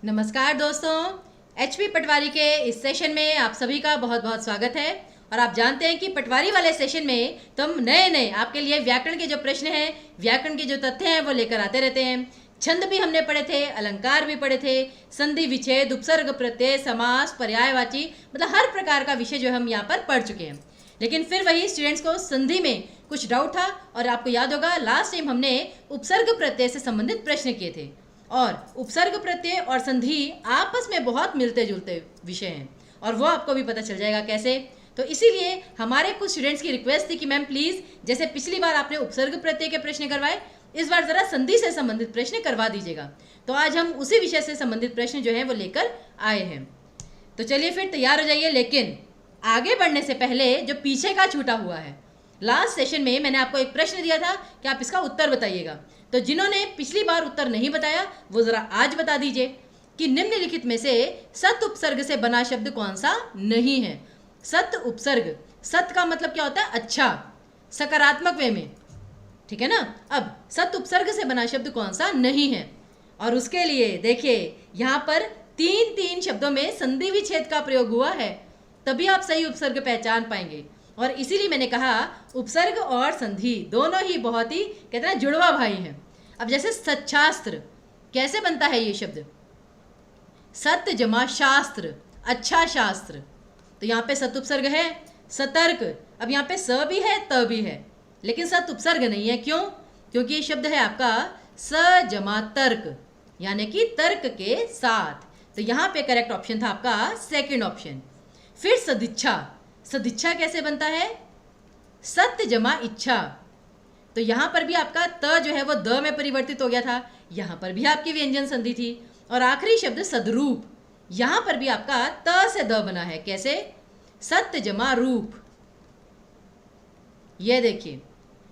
नमस्कार दोस्तों, एचपी पटवारी के इस सेशन में आप सभी का बहुत बहुत स्वागत है। और आप जानते हैं कि पटवारी वाले सेशन में तो हम नए नए आपके लिए व्याकरण के जो प्रश्न हैं, व्याकरण के जो तथ्य हैं वो लेकर आते रहते हैं। छंद भी हमने पढ़े थे, अलंकार भी पढ़े थे, संधि विच्छेद, उपसर्ग प्रत्यय, समास, पर्यायवाची, मतलब हर प्रकार का विषय जो हम यहाँ पर पढ़ चुके हैं। लेकिन फिर वही स्टूडेंट्स को संधि में कुछ डाउट था और आपको याद होगा लास्ट टाइम हमने उपसर्ग प्रत्यय से संबंधित प्रश्न किए थे। और उपसर्ग प्रत्यय और संधि आपस में बहुत मिलते जुलते विषय हैं और वो आपको भी पता चल जाएगा कैसे। तो इसीलिए हमारे कुछ स्टूडेंट्स की रिक्वेस्ट थी कि मैम प्लीज़, जैसे पिछली बार आपने उपसर्ग प्रत्यय के प्रश्न करवाए, इस बार ज़रा संधि से संबंधित प्रश्न करवा दीजिएगा। तो आज हम उसी विषय से संबंधित प्रश्न जो हैं वो लेकर आए हैं। तो चलिए फिर तैयार हो जाइए। लेकिन आगे बढ़ने से पहले जो पीछे का छूटा हुआ है, लास्ट सेशन में मैंने आपको एक प्रश्न दिया था कि आप इसका उत्तर बताइएगा। तो जिन्होंने पिछली बार उत्तर नहीं बताया वो ज़रा आज बता दीजिए कि निम्नलिखित में से सत उपसर्ग से बना शब्द कौन सा नहीं है। सत उपसर्ग, सत का मतलब क्या होता है? अच्छा, सकारात्मक वे में, ठीक है ना। अब सत उपसर्ग से बना शब्द कौन सा नहीं है, और उसके लिए देखिए यहाँ पर तीन तीन शब्दों में संधि विच्छेद का प्रयोग हुआ है, तभी आप सही उपसर्ग पहचान पाएंगे। और इसीलिए मैंने कहा उपसर्ग और संधि दोनों ही बहुत ही कहते हैं जुड़वा भाई हैं। अब जैसे सच्छास्त्र, कैसे बनता है ये शब्द? सत्य जमा शास्त्र, अच्छा शास्त्र। तो यहाँ पे सत उपसर्ग है। सतर्क, अब यहाँ पे स भी है त भी है, लेकिन सत उपसर्ग नहीं है। क्यों? क्योंकि ये शब्द है आपका स जमा तर्क, यानी कि तर्क के साथ। तो यहाँ पे करेक्ट ऑप्शन था आपका सेकंड ऑप्शन। फिर सदिच्छा, सदिच्छा कैसे बनता है? सत्य जमा इच्छा। तो यहाँ पर भी आपका त जो है वो द में परिवर्तित हो गया था, यहाँ पर भी आपकी व्यंजन संधि थी। और आखिरी शब्द सदरूप, यहाँ पर भी आपका त से द बना है। कैसे? सत्य जमा रूप। ये देखिए,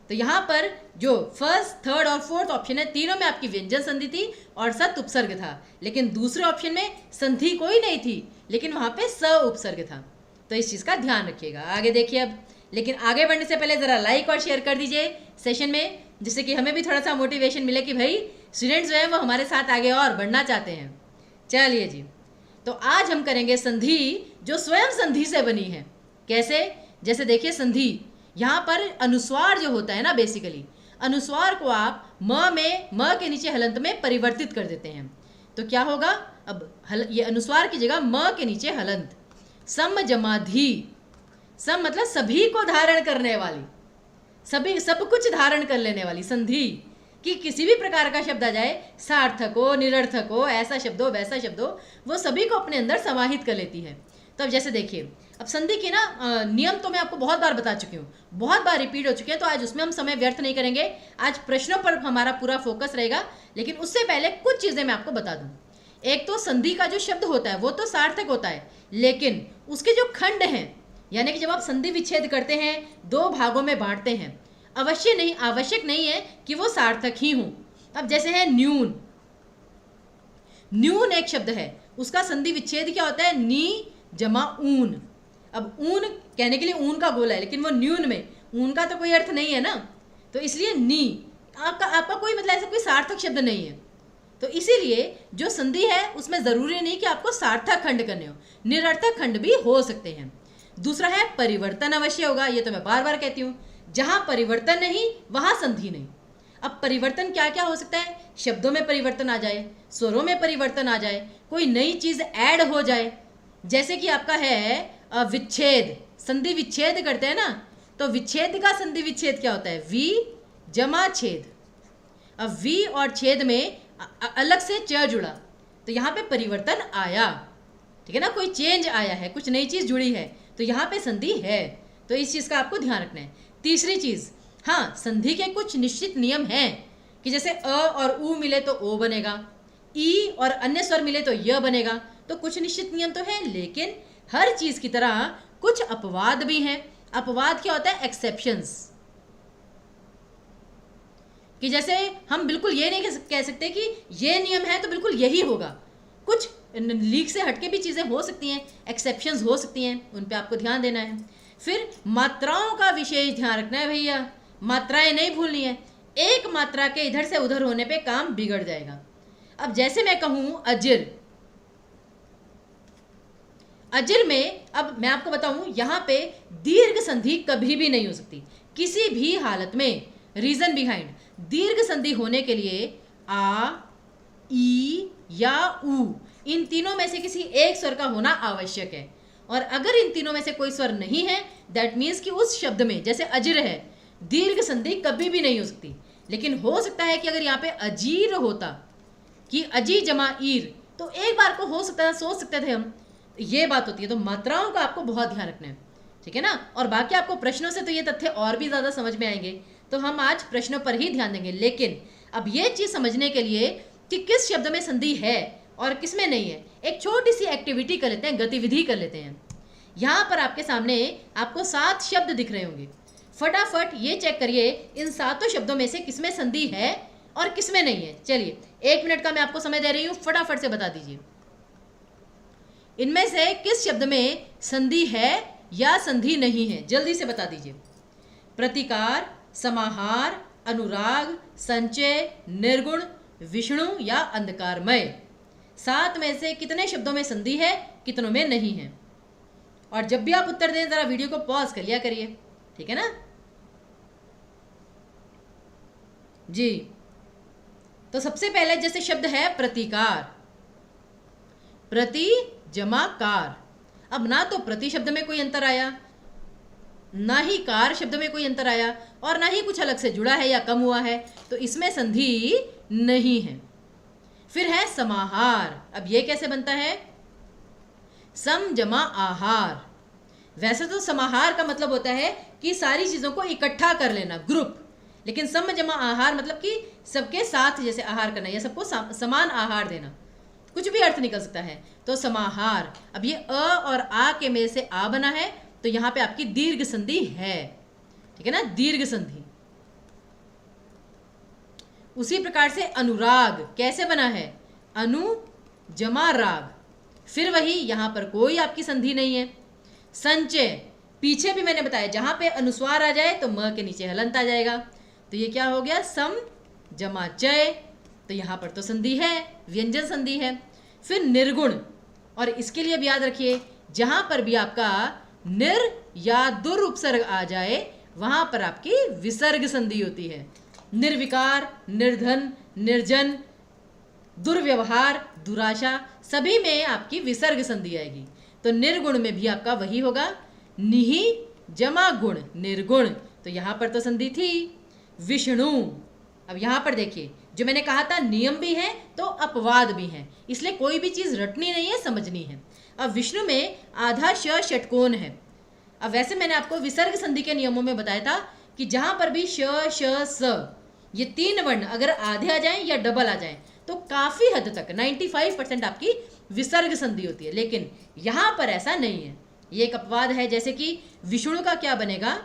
तो यहाँ पर जो फर्स्ट, थर्ड और फोर्थ ऑप्शन है, तीनों में आपकी व्यंजन संधि थी और सत उपसर्ग था। लेकिन दूसरे ऑप्शन में संधि कोई नहीं थी, लेकिन वहाँ पे स उपसर्ग था। तो इस चीज़ का ध्यान रखिएगा। आगे देखिए अब, लेकिन आगे बढ़ने से पहले ज़रा लाइक और शेयर कर दीजिए सेशन में, जिससे कि हमें भी थोड़ा सा मोटिवेशन मिले कि भाई स्टूडेंट्स जो हैं वो हमारे साथ आगे और बढ़ना चाहते हैं। चलिए जी, तो आज हम करेंगे संधि जो स्वयं संधि से बनी है। कैसे? जैसे देखिए संधि, यहाँ पर अनुस्वार जो होता है ना, बेसिकली अनुस्वार को आप म के नीचे हलंत में परिवर्तित कर देते हैं। तो क्या होगा? अब ये अनुस्वार की जगह म के नीचे हलंत। सम जमा धी, सम मतलब सभी को धारण करने वाली, सभी सब कुछ धारण कर लेने वाली संधि, कि किसी भी प्रकार का शब्द आ जाए, सार्थक हो, निरर्थक हो, ऐसा शब्द हो, वैसा शब्द हो, वो सभी को अपने अंदर समाहित कर लेती है। तो अब जैसे देखिए, अब संधि के ना नियम तो मैं आपको बहुत बार बता चुकी हूँ, बहुत बार रिपीट हो चुके हैं, तो आज उसमें हम समय व्यर्थ नहीं करेंगे। आज प्रश्नों पर हमारा पूरा फोकस रहेगा। लेकिन उससे पहले कुछ चीज़ें मैं आपको बता दूँ। एक तो संधि का जो शब्द होता है वो तो सार्थक होता है, लेकिन उसके जो खंड हैं, यानी कि जब आप संधि विच्छेद करते हैं, दो भागों में बांटते हैं, आवश्यक नहीं है कि वो सार्थक ही हों। अब जैसे है न्यून, न्यून एक शब्द है, उसका संधि विच्छेद क्या होता है? नी जमा ऊन। अब ऊन कहने के लिए ऊन का गोला है, लेकिन वो न्यून में ऊन का तो कोई अर्थ नहीं है ना, तो इसलिए नी आपका कोई मतलब ऐसा कोई सार्थक शब्द नहीं है। तो इसीलिए जो संधि है उसमें ज़रूरी नहीं कि आपको सार्थक खंड करने हो, निरर्थक खंड भी हो सकते हैं। दूसरा है परिवर्तन अवश्य होगा, ये तो मैं बार बार कहती हूँ, जहाँ परिवर्तन नहीं वहाँ संधि नहीं। अब परिवर्तन क्या क्या हो सकता है? शब्दों में परिवर्तन आ जाए, स्वरों में परिवर्तन आ जाए, कोई नई चीज़ ऐड हो जाए। जैसे कि आपका है विच्छेद, संधि विच्छेद करते हैं ना, तो विच्छेद का संधि विच्छेद क्या होता है? वी जमा छेद। अब वी और छेद में अलग से च जुड़ा, तो यहाँ पे परिवर्तन आया, ठीक है ना, कोई चेंज आया है, कुछ नई चीज़ जुड़ी है, तो यहाँ पे संधि है। तो इस चीज़ का आपको ध्यान रखना है। तीसरी चीज़, हाँ, संधि के कुछ निश्चित नियम हैं कि जैसे अ और उ मिले तो ओ बनेगा, ई और अन्य स्वर मिले तो य बनेगा। तो कुछ निश्चित नियम तो हैं, लेकिन हर चीज़ की तरह कुछ अपवाद भी हैं। अपवाद क्या होता है? एक्सेप्शंस। कि जैसे हम बिल्कुल ये नहीं कह सकते कि ये नियम है तो बिल्कुल यही होगा, कुछ लीक से हटके भी चीज़ें हो सकती हैं, एक्सेप्शंस हो सकती हैं, उन पे आपको ध्यान देना है। फिर मात्राओं का विशेष ध्यान रखना है भैया, मात्राएं नहीं भूलनी है। एक मात्रा के इधर से उधर होने पे काम बिगड़ जाएगा। अब जैसे मैं कहूँ अजर, अजिर में, अब मैं आपको बताऊं, यहां पे दीर्घ संधि कभी भी नहीं हो सकती किसी भी हालत में। रीजन बिहाइंड, दीर्घ संधि होने के लिए आ, ई या ऊ, इन तीनों में से किसी एक स्वर का होना आवश्यक है। और अगर इन तीनों में से कोई स्वर नहीं है, दैट मीन्स कि उस शब्द में, जैसे अजिर है, दीर्घ संधि कभी भी नहीं हो सकती। लेकिन हो सकता है कि अगर यहाँ पे अजीर होता, कि अजी जमा ईर, तो एक बार को हो सकता है, सोच सकते थे हम, ये बात होती है। तो मात्राओं का आपको बहुत ध्यान रखना है, ठीक है ना। और बाकी आपको प्रश्नों से तो ये तथ्य और भी ज़्यादा समझ में आएंगे, तो हम आज प्रश्नों पर ही ध्यान देंगे। लेकिन अब ये चीज़ समझने के लिए कि किस शब्द में संधि है और किस में नहीं है, एक छोटी सी एक्टिविटी कर लेते हैं, गतिविधि कर लेते हैं। यहाँ पर आपके सामने आपको 7 शब्द दिख रहे होंगे। फटाफट ये चेक करिए इन 7 शब्दों में से किसमें संधि है और किसमें नहीं है। चलिए 1 मिनट का मैं आपको समय दे रही हूँ, फटाफट से बता दीजिए इनमें से किस शब्द में संधि है या संधि नहीं है, जल्दी से बता दीजिए। प्रतिकार, समाहार, अनुराग, संचय, निर्गुण, विष्णु या अंधकारमय। 7 में से कितने शब्दों में संधि है, कितनों में नहीं है। और जब भी आप उत्तर दें जरा वीडियो को पॉज कर लिया करिए, ठीक है ना जी। तो सबसे पहले जैसे शब्द है प्रतिकार, प्रति जमा कार। अब ना तो प्रति शब्द में कोई अंतर आया, ना ही कार शब्द में कोई अंतर आया, और ना ही कुछ अलग से जुड़ा है या कम हुआ है, तो इसमें संधि नहीं है। फिर है समाहार। अब ये कैसे बनता है, सम जमा आहार। वैसे तो समाहार का मतलब होता है कि सारी चीज़ों को इकट्ठा कर लेना, ग्रुप, लेकिन सम जमा आहार मतलब कि सबके साथ जैसे आहार करना या सबको समान आहार देना, कुछ भी अर्थ निकल सकता है। तो समाहार। अब ये अ और आ के में से आ बना है, तो यहाँ पे आपकी दीर्घ संधि है, ठीक है ना, दीर्घ संधि। उसी प्रकार से अनुराग कैसे बना है, अनु जमा राग, फिर वही, यहाँ पर कोई आपकी संधि नहीं है। संचय, पीछे भी मैंने बताया जहाँ पे अनुस्वार आ जाए तो म के नीचे हलंत आ जाएगा, तो ये क्या हो गया, सम जमा चय, तो यहाँ पर तो संधि है, व्यंजन संधि है। फिर निर्गुण, और इसके लिए भी याद रखिए जहाँ पर भी आपका निर या दुर उपसर्ग आ जाए वहाँ पर आपकी विसर्ग संधि होती है। निर्विकार, निर्धन, निर्जन, दुर्व्यवहार, दुराशा, सभी में आपकी विसर्ग संधि आएगी। तो निर्गुण में भी आपका वही होगा, निहि जमा गुण, निर्गुण, तो यहाँ पर तो संधि थी। विष्णु, अब यहाँ पर देखिए जो मैंने कहा था नियम भी है तो अपवाद भी है, इसलिए कोई भी चीज़ रटनी नहीं है, समझनी है। अब विष्णु में आधा श षटकोण है। अब वैसे मैंने आपको विसर्ग संधि के नियमों में बताया था कि जहाँ पर भी श श स ये 3 वर्ण अगर आधे आ जाएं या डबल आ जाएं तो काफ़ी हद तक 95% आपकी विसर्ग संधि होती है, लेकिन यहाँ पर ऐसा नहीं है, ये एक अपवाद है। जैसे कि विष्णु का क्या बनेगा,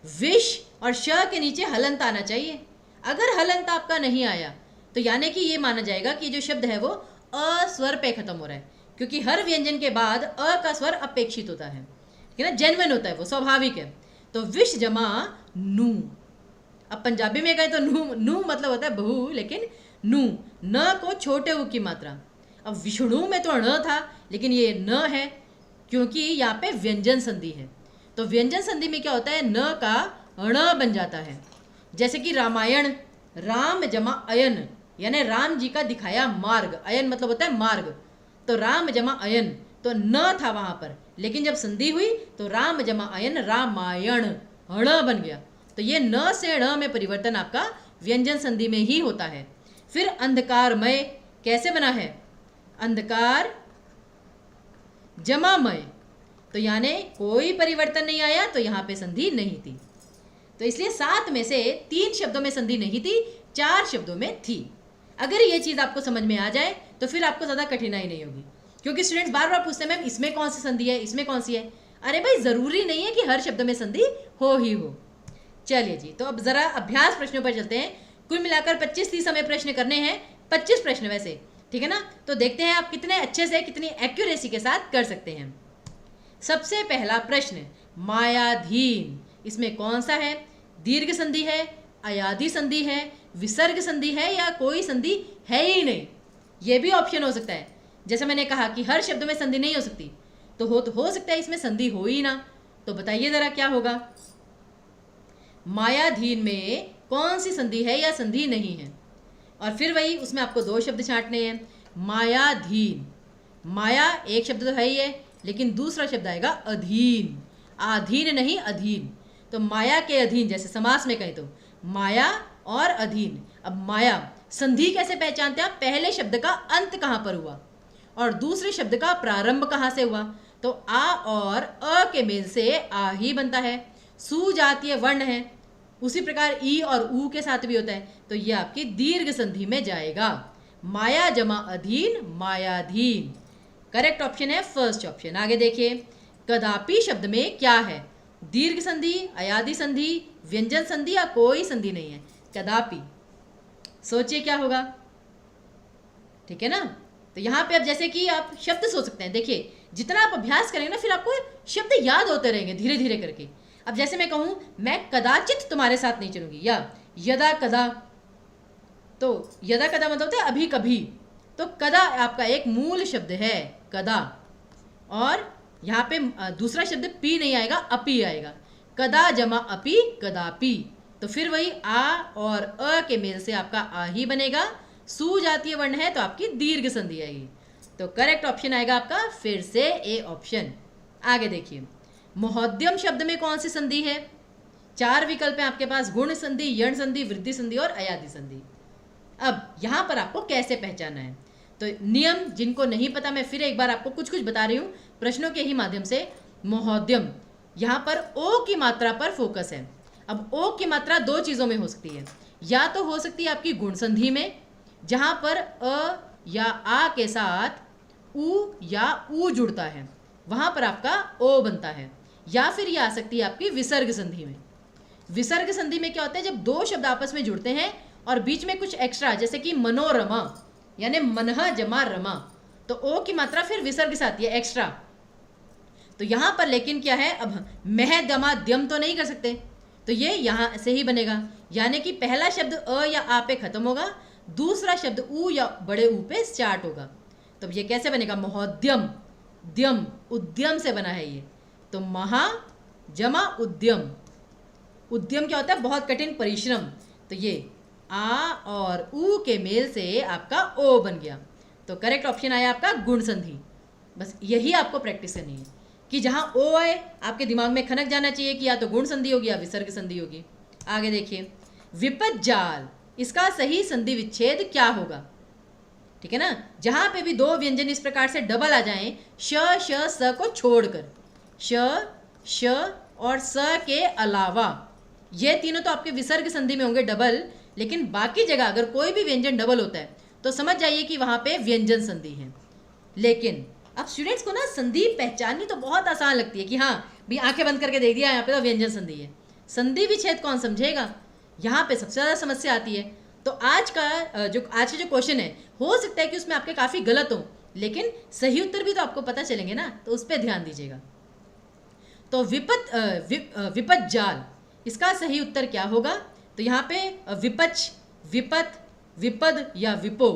विष और श के नीचे हलंत आना चाहिए। अगर हलंत आपका नहीं आया तो यानी कि ये माना जाएगा कि जो शब्द है वो अ स्वर पे खत्म हो रहा है, क्योंकि हर व्यंजन के बाद अ का स्वर अपेक्षित होता है, ठीक है ना, जेन्युइन होता है, वो स्वाभाविक है। तो विष जमा नू, अब पंजाबी में कहें तो नू, नू मतलब होता है बहु, लेकिन नू, न को छोटे ऊ की मात्रा। अब विष्णु में तो ण था, लेकिन ये न है क्योंकि यहाँ पे व्यंजन संधि है। तो व्यंजन संधि में क्या होता है, न का ण बन जाता है। जैसे कि रामायण, राम जमा अयन, यानी राम जी का दिखाया मार्ग, अयन मतलब होता है मार्ग, तो राम जमा अयन, तो न था वहाँ पर, लेकिन जब संधि हुई तो राम जमा अयन रामायण, ण बन गया। तो ये न से ण में परिवर्तन आपका व्यंजन संधि में ही होता है। फिर अंधकारमय कैसे बना है, अंधकार जमामय, तो यानी कोई परिवर्तन नहीं आया, तो यहाँ पे संधि नहीं थी। तो इसलिए 7 में से 3 शब्दों में संधि नहीं थी, 4 शब्दों में थी। अगर ये चीज़ आपको समझ में आ जाए तो फिर आपको ज़्यादा कठिनाई नहीं होगी, क्योंकि स्टूडेंट्स बार बार पूछते हैं मैम इसमें कौन सी संधि है, इसमें कौन सी है। अरे भाई ज़रूरी नहीं है कि हर शब्द में संधि हो ही हो। चलिए जी, तो अब ज़रा अभ्यास प्रश्नों पर चलते हैं। कुल मिलाकर 25-30 हमें प्रश्न करने हैं, 25 प्रश्न वैसे, ठीक है ना। तो देखते हैं आप कितने अच्छे से, कितनी एक्यूरेसी के साथ कर सकते हैं। सबसे पहला प्रश्न, मायाधीन, इसमें कौन सा है, दीर्घ संधि है, अयाधि संधि है, विसर्ग संधि है, या कोई संधि है ही नहीं। ये भी ऑप्शन हो सकता है जैसे मैंने कहा कि हर शब्द में संधि नहीं हो सकती, तो हो सकता है इसमें संधि हो ही ना। तो बताइए जरा क्या होगा। मायाधीन में कौन सी संधि है या संधि नहीं है? और फिर वही उसमें आपको दो शब्द छांटने हैं। मायाधीन, माया एक शब्द तो है ही है, लेकिन दूसरा शब्द आएगा अधीन। आधीन नहीं, अधीन। तो माया के अधीन, जैसे समास में कहें तो माया और अधीन। अब माया संधि कैसे पहचानते हैं आप? पहले शब्द का अंत कहाँ पर हुआ और दूसरे शब्द का प्रारंभ कहाँ से हुआ। तो आ और अ के मेल से आ ही बनता है। सु जातीय वर्ण है, उसी प्रकार ई और ऊ के साथ भी होता है, तो ये आपकी दीर्घ संधि में जाएगा। माया जमा अधीन, मायाधीन। करेक्ट ऑप्शन है फर्स्ट ऑप्शन। आगे देखिए, कदापि शब्द में क्या है? दीर्घ संधि, अयादि संधि, व्यंजन संधि या कोई संधि नहीं है। कदापि, सोचिए क्या होगा। ठीक है ना। तो यहाँ पे अब जैसे कि आप शब्द सोच सकते हैं। देखिए, जितना आप अभ्यास करेंगे ना, फिर आपको शब्द याद होते रहेंगे धीरे धीरे करके। अब जैसे मैं कहूँ, मैं कदाचित तुम्हारे साथ नहीं चलूंगी, या यदा कदा, तो यदा कदा मतलब होता है अभी कभी। तो कदा आपका एक मूल शब्द है, कदा। और यहाँ पे दूसरा शब्द पी नहीं आएगा, अपी आएगा। कदा जमा अपी, कदापि। तो फिर वही आ और अ के मेल से आपका आ ही बनेगा। सु जातीय वर्ण है तो आपकी दीर्घ संधि आएगी। तो करेक्ट ऑप्शन आएगा आपका फिर से ए ऑप्शन। आगे देखिए, महोद्यम शब्द में कौन सी संधि है? चार विकल्प हैं आपके पास, गुण संधि, यण संधि, वृद्धि संधि और अयादि संधि। अब यहाँ पर आपको कैसे पहचानना है? तो नियम जिनको नहीं पता, मैं फिर एक बार आपको कुछ कुछ बता रही हूँ प्रश्नों के ही माध्यम से। महोद्यम, यहाँ पर ओ की मात्रा पर फोकस है। अब ओ की मात्रा दो चीज़ों में हो सकती है, या तो हो सकती है आपकी गुण संधि में, जहाँ पर अ या आ के साथ उ या ऊ जुड़ता है, वहाँ पर आपका ओ बनता है। या फिर ये आ सकती है आपकी विसर्ग संधि में। विसर्ग संधि में क्या होता है? जब दो शब्द आपस में जुड़ते हैं और बीच में कुछ एक्स्ट्रा, जैसे कि मनोरमा यानी मनहा जमा रमा, तो ओ की मात्रा फिर विसर्ग से आती है एक्स्ट्रा। तो यहां पर लेकिन क्या है, अब मह दमा द्यम तो नहीं कर सकते, तो ये यहां से ही बनेगा। यानी कि पहला शब्द अ या आ पे खत्म होगा, दूसरा शब्द ऊ या बड़े ऊ पे स्टार्ट होगा। तो ये कैसे बनेगा? महोद्यम, द्यम उद्यम से बना है ये। तो महा जमा उद्यम। उद्यम क्या होता है? बहुत कठिन परिश्रम। तो ये आ और ऊ के मेल से आपका ओ बन गया। तो करेक्ट ऑप्शन आया आपका गुण संधि। बस यही आपको प्रैक्टिस करनी है कि जहां ओ आए आपके दिमाग में खनक जाना चाहिए कि या तो गुण संधि होगी या विसर्ग संधि होगी। आगे देखिए, विपद जाल, इसका सही संधि विच्छेद क्या होगा? ठीक है ना। जहां पे भी दो व्यंजन इस प्रकार से डबल आ जाएं, श श स को छोड़कर, श श और स के अलावा, ये तीनों तो आपके विसर्ग संधि में होंगे डबल, लेकिन बाकी जगह अगर कोई भी व्यंजन डबल होता है तो समझ जाइए कि वहां पे व्यंजन संधि है। लेकिन अब स्टूडेंट्स को ना संधि पहचाननी तो बहुत आसान लगती है कि हाँ भी आंखें बंद करके देख दिया यहाँ पे तो व्यंजन संधि है। संधि विच्छेद कौन समझेगा? यहाँ पे सबसे ज़्यादा समस्या आती है। तो आज का जो क्वेश्चन है, हो सकता है कि उसमें आपके काफ़ी गलत हो, लेकिन सही उत्तर भी तो आपको पता चलेंगे ना, तो उस पर ध्यान दीजिएगा। तो विपद जाल, इसका सही उत्तर क्या होगा? तो यहाँ पे विपच, विपत, विपद या विपो।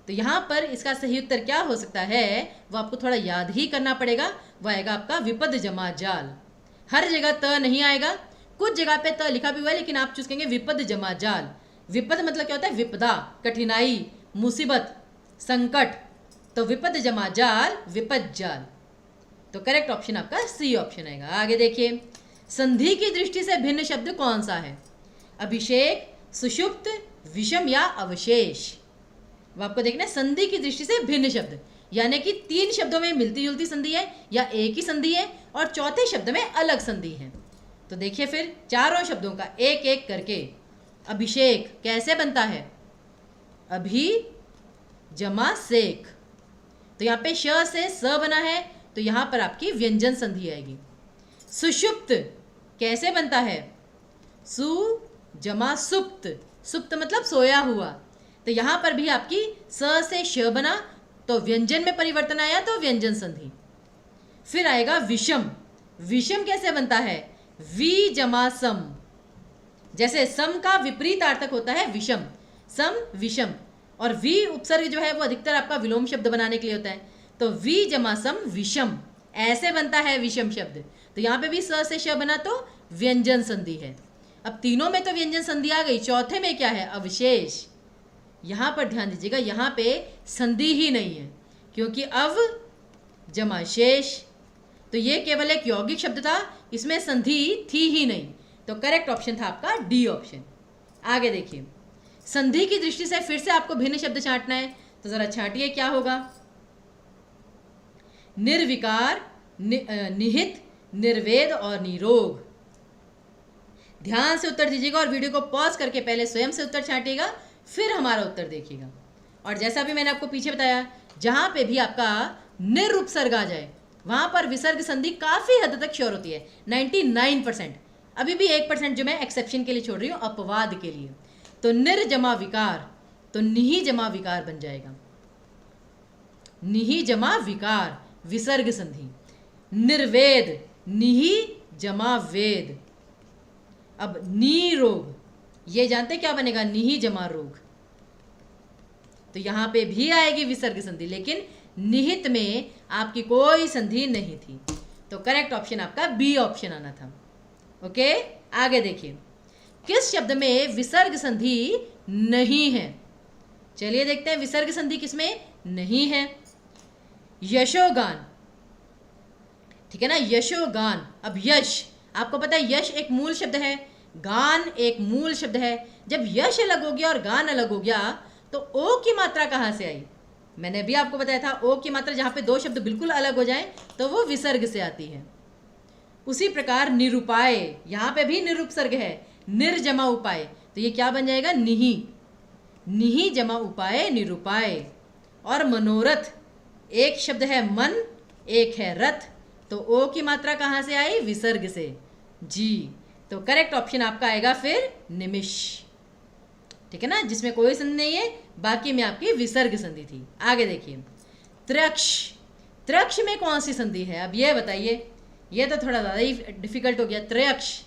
तो यहाँ पर इसका सही उत्तर क्या हो सकता है वो आपको थोड़ा याद ही करना पड़ेगा। वो आएगा आपका विपद जमा जाल। हर जगह त नहीं आएगा, कुछ जगह पे त लिखा भी हुआ है, लेकिन आप चूज करेंगे विपद जमा जाल। विपद मतलब क्या होता है? विपदा, कठिनाई, मुसीबत, संकट। तो विपद जमा जाल, विपद जाल। तो करेक्ट ऑप्शन आपका सी ऑप्शन आएगा। आगे देखिए, संधि की दृष्टि से भिन्न शब्द कौन सा है? अभिषेक, सुषुप्त, विषम या अवशेष। वो आपको देखना है संधि की दृष्टि से भिन्न शब्द, यानी कि तीन शब्दों में मिलती जुलती संधि है या एक ही संधि है और चौथे शब्द में अलग संधि है। तो देखिए फिर चारों शब्दों का एक एक करके। अभिषेक कैसे बनता है? अभी जमा सेक। तो यहाँ पे श से स बना है, तो यहाँ पर आपकी व्यंजन संधि आएगी। सुषुप्त कैसे बनता है? सु जमा सुप्त। सुप्त मतलब सोया हुआ। तो यहाँ पर भी आपकी स से श बना, तो व्यंजन में परिवर्तन आया, तो व्यंजन संधि। फिर आएगा विषम। विषम कैसे बनता है? वी जमा सम। जैसे सम का विपरीत अर्थक होता है विषम, सम विषम। और वी उपसर्ग जो है वो अधिकतर आपका विलोम शब्द बनाने के लिए होता है। तो वी जमा सम विषम, ऐसे बनता है विषम शब्द। तो यहाँ पे भी स से श बना तो व्यंजन संधि है। अब तीनों में तो व्यंजन संधि आ गई, चौथे में क्या है? अवशेष। यहाँ पर ध्यान दीजिएगा, यहाँ पे संधि ही नहीं है क्योंकि अव जमा शेष, तो ये केवल एक यौगिक शब्द था, इसमें संधि थी ही नहीं। तो करेक्ट ऑप्शन था आपका डी ऑप्शन। आगे देखिए, संधि की दृष्टि से फिर से आपको भिन्न शब्द छांटना है, तो जरा छांटिए क्या होगा। निर्विकार, निहित, निर्वेद और निरोग। ध्यान से उत्तर दीजिएगा और वीडियो को पॉज करके पहले स्वयं से उत्तर छांटिएगा, फिर हमारा उत्तर देखिएगा। और जैसा भी मैंने आपको पीछे बताया, जहां पे भी आपका निरुपसर्ग आ जाए वहां पर विसर्ग संधि काफी हद तक श्योर होती है, 99%। अभी भी 1% जो मैं एक्सेप्शन के लिए छोड़ रही हूँ, अपवाद के लिए। तो निर जमा विकार, तो निहि जमा विकार बन जाएगा। निहि जमा विकार विसर्ग संधि। निर्वेद, निहि जमा वेद। अब निरोग, ये जानते क्या बनेगा? निहि जमा रोग। तो यहां पे भी आएगी विसर्ग संधि, लेकिन निहित में आपकी कोई संधि नहीं थी। तो करेक्ट ऑप्शन आपका बी ऑप्शन आना था। ओके, आगे देखिए, किस शब्द में विसर्ग संधि नहीं है? चलिए देखते हैं विसर्ग संधि किसमें नहीं है। यशोगान, ठीक है ना, यशोगान। अब यश, आपको पता है यश एक मूल शब्द है, गान एक मूल शब्द है। जब यश अलग हो गया और गान अलग हो गया तो ओ की मात्रा कहाँ से आई? मैंने भी आपको बताया था, ओ की मात्रा जहाँ पे दो शब्द बिल्कुल अलग हो जाए तो वो विसर्ग से आती है। उसी प्रकार निरुपाय, यहाँ पे भी निरुपसर्ग है, निर जमा उपाय, तो ये क्या बन जाएगा? निहि। निहि जमा उपाय निरुपाय। और मनोरथ, एक शब्द है मन, एक है रथ, तो ओ की मात्रा कहाँ से आई? विसर्ग से, जी। तो करेक्ट ऑप्शन आपका आएगा फिर निमिष, ठीक है ना, जिसमें कोई संधि नहीं है, बाकी में आपकी विसर्ग संधि थी। आगे देखिए, त्रयक्ष। त्रयक्ष में कौन सी संधि है? अब ये बताइए, ये तो थोड़ा ज़्यादा ही डिफिकल्ट हो गया। त्रयक्ष,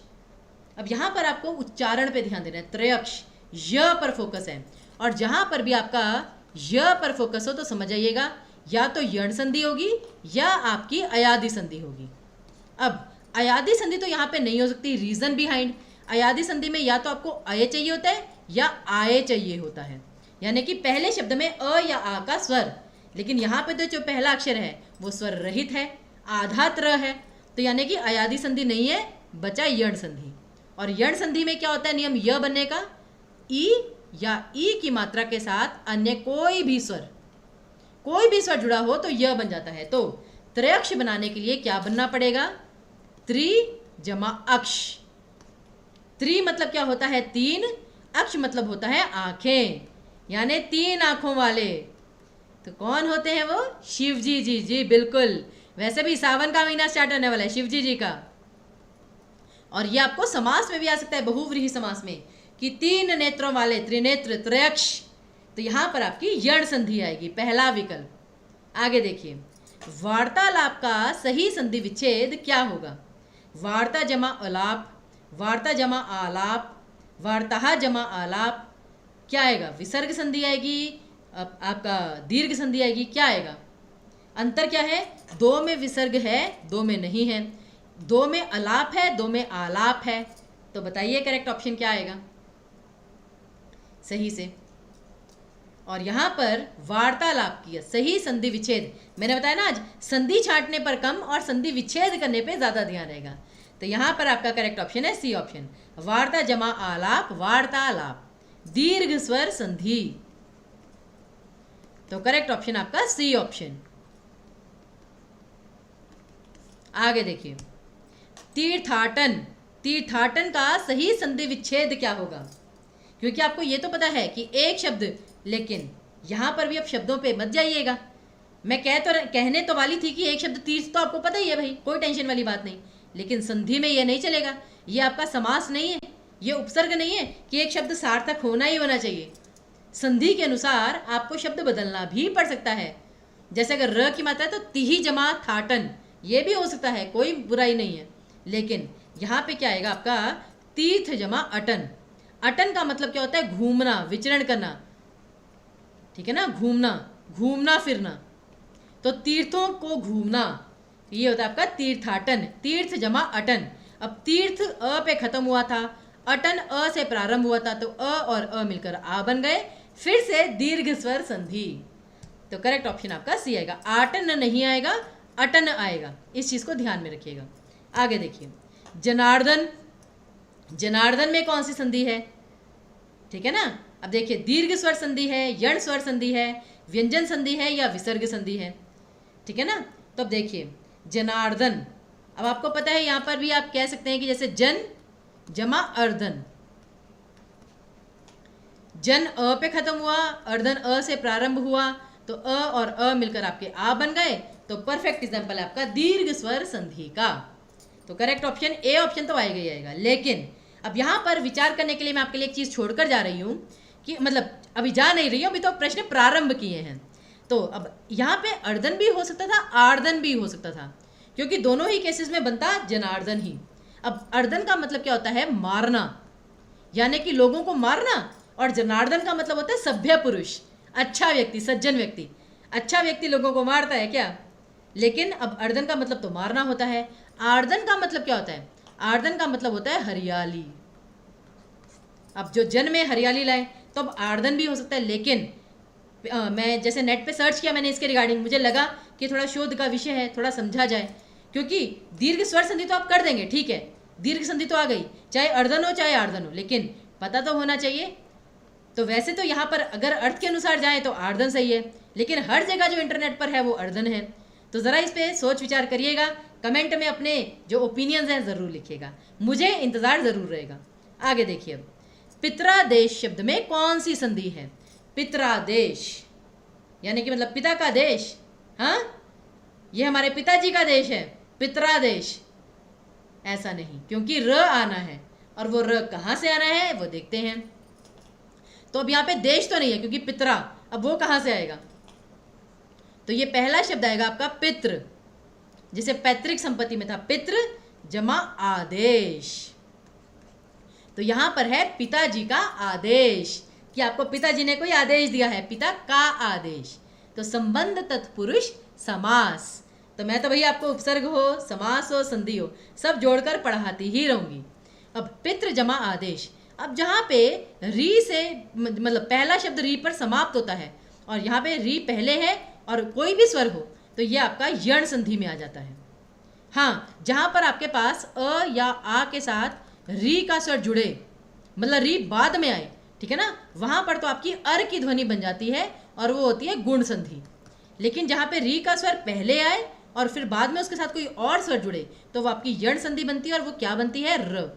अब यहाँ पर आपको उच्चारण पे ध्यान देना है। त्रयक्ष, य पर फोकस है, और जहाँ पर भी आपका य पर फोकस हो तो समझ आइएगा, या तो यण संधि होगी या आपकी अयादि संधि होगी। अब अयादि संधि तो यहाँ पे नहीं हो सकती, रीजन बिहाइंड, अयादि संधि में या तो आपको अय चाहिए होता है या आय चाहिए होता है, यानी कि पहले शब्द में अ या आ का स्वर। लेकिन यहाँ पे तो जो पहला अक्षर है वो स्वर रहित है, आधा त्र है, तो यानी कि अयादि संधि नहीं है, बचा यण संधि। और यण संधि में क्या होता है नियम? य बनने का, ई या ई की मात्रा के साथ अन्य कोई भी स्वर जुड़ा हो तो यह बन जाता है। तो त्रयक्ष बनाने के लिए क्या बनना पड़ेगा? त्रि जमा अक्ष। त्रि मतलब क्या होता है? तीन, अक्ष मतलब होता है आंखें, यानी तीन आंखों वाले। तो कौन होते हैं वो? शिव जी। जी बिल्कुल, वैसे भी सावन का महीना स्टार्ट होने वाला है शिव जी का। और ये आपको समास में भी आ सकता है, बहुव्रीहि समास में, कि तीन नेत्रों वाले, त्रिनेत्र, त्रयक्ष। तो यहां पर आपकी यण संधि आएगी, पहला विकल्प। आगे देखिए, वार्तालाप का सही संधि विच्छेद क्या होगा? वार्ता जमा अलाप, वार्ता जमा आलाप, वार्ता जमा आलाप, क्या आएगा? विसर्ग संधि आएगी, आपका दीर्घ संधि आएगी, क्या आएगा? अंतर क्या है? दो में विसर्ग है, दो में नहीं है, दो में अलाप है, दो में आलाप है। तो बताइए करेक्ट ऑप्शन क्या आएगा सही से? और यहाँ पर वार्तालाप की सही संधि विच्छेद, मैंने बताया ना आज संधि छांटने पर कम और संधि विच्छेद करने पे ज़्यादा ध्यान रहेगा। तो यहाँ पर आपका करेक्ट ऑप्शन है सी ऑप्शन, वार्ता जमा आलाप, वार्तालाप, दीर्घ स्वर संधि। तो करेक्ट ऑप्शन आपका सी ऑप्शन। आगे देखिए, तीर्थाटन। तीर्थाटन का सही संधि विच्छेद क्या होगा? क्योंकि आपको ये तो पता है कि एक शब्द, लेकिन यहां पर भी अब शब्दों पे मत जाइएगा। मैं कहने तो वाली थी कि एक शब्द तीर्थ, तो आपको पता ही है भाई, कोई टेंशन वाली बात नहीं। लेकिन संधि में ये नहीं चलेगा, ये आपका समास नहीं है, ये उपसर्ग नहीं है कि एक शब्द सार्थक होना ही होना चाहिए। संधि के अनुसार आपको शब्द बदलना भी पड़ सकता है। जैसे अगर र की मात्रा है तो तिहि जमा थाटन, ये भी हो सकता है, कोई बुराई नहीं है। लेकिन यहाँ पे क्या आएगा आपका? तीर्थ जमा अटन। अटन का मतलब क्या होता है? घूमना, विचरण करना। ठीक है ना, घूमना, घूमना फिरना। तो तीर्थों को घूमना, ये होता है आपका तीर्थाटन, तीर्थ जमा अटन। अब तीर्थ अ पे खत्म हुआ था, अटन अ से प्रारंभ हुआ था, तो अ और अ मिलकर आ बन गए, फिर से दीर्घ स्वर संधि। तो करेक्ट ऑप्शन आपका सी आएगा, आटन नहीं आएगा, अटन आएगा। इस चीज को ध्यान में रखिएगा। आगे देखिए, जनार्दन, जनार्दन में कौन सी संधि है, ठीक है ना। अब देखिए, दीर्घ स्वर संधि है, यण स्वर संधि है, व्यंजन संधि है या विसर्ग संधि है, ठीक है ना। तो अब देखिए जनार्दन, अब आपको पता है यहां पर भी आप कह सकते हैं कि जैसे जन जमा अर्धन, जन अ पे खत्म हुआ, अर्धन अ से प्रारंभ हुआ, तो अ और अ मिलकर आपके आ बन गए। तो परफेक्ट एग्जाम्पल है आपका दीर्घ स्वर संधि का। तो करेक्ट ऑप्शन ए ऑप्शन तो आएगा ही आएगा। लेकिन अब यहां पर विचार करने के लिए मैं आपके लिए एक चीज छोड़कर जा रही हूं कि मतलब अभी जा नहीं रही हूं, अभी तो प्रश्न प्रारंभ किए हैं। तो अब यहाँ पे अर्धन भी हो सकता था, आर्धन भी हो सकता था, क्योंकि दोनों ही केसेस में बनता जनार्दन ही। अब अर्धन का मतलब क्या होता है, मारना, यानी कि लोगों को मारना, और जनार्दन का मतलब होता है सभ्य पुरुष, अच्छा व्यक्ति, सज्जन व्यक्ति। अच्छा व्यक्ति लोगों को मारता है क्या? लेकिन अब अर्धन का मतलब तो मारना होता है। आर्धन का मतलब क्या होता है? आर्धन का मतलब होता है हरियाली। अब जो जन में हरियाली लाए, तो अब आर्धन भी हो सकता है। लेकिन मैं जैसे नेट पे सर्च किया मैंने इसके रिगार्डिंग, मुझे लगा कि थोड़ा शोध का विषय है, थोड़ा समझा जाए, क्योंकि दीर्घ स्वर संधि तो आप कर देंगे, ठीक है, दीर्घ संधि तो आ गई, चाहे अर्धन हो चाहे आर्धन हो, लेकिन पता तो होना चाहिए। तो वैसे तो यहाँ पर अगर अर्थ के अनुसार जाए तो आर्धन सही है, लेकिन हर जगह जो इंटरनेट पर है वो अर्धन है। तो ज़रा इस पर सोच विचार करिएगा, कमेंट में अपने जो ओपिनियंस हैं ज़रूर लिखिएगा, मुझे इंतज़ार ज़रूर रहेगा। आगे देखिए, पित्रादेश शब्द में कौन सी संधि है? पित्रादेश यानी कि मतलब पिता का देश, हाँ, ये हमारे पिताजी का देश है। पित्रादेश ऐसा नहीं, क्योंकि र आना है, और वो र कहाँ से आना है वो देखते हैं। तो अब यहाँ पे देश तो नहीं है, क्योंकि पितरा, अब वो कहाँ से आएगा? तो ये पहला शब्द आएगा आपका पितृ, जिसे पैतृक संपत्ति में था, पितृ जमा आदेश। तो यहां पर है पिताजी का आदेश, कि आपको पिताजी ने कोई आदेश दिया है, पिता का आदेश। तो संबंध तत्पुरुष समास। तो मैं तो भैया आपको उपसर्ग हो, समास हो, संधि हो, सब जोड़कर पढ़ाती ही रहूंगी। अब पितृ जमा आदेश, अब जहां पे री से मतलब पहला शब्द री पर समाप्त होता है, और यहाँ पे री पहले है और कोई भी स्वर हो, तो ये आपका यण संधि में आ जाता है। हाँ, जहां पर आपके पास अ या आ के साथ री का स्वर जुड़े, मतलब री बाद में आए, ठीक है ना, वहां पर तो आपकी अर की ध्वनि बन जाती है, और वो होती है गुण संधि। लेकिन जहां पे री का स्वर पहले आए और फिर बाद में उसके साथ कोई और स्वर जुड़े, तो वो आपकी यण संधि बनती है, और वो क्या बनती है? र।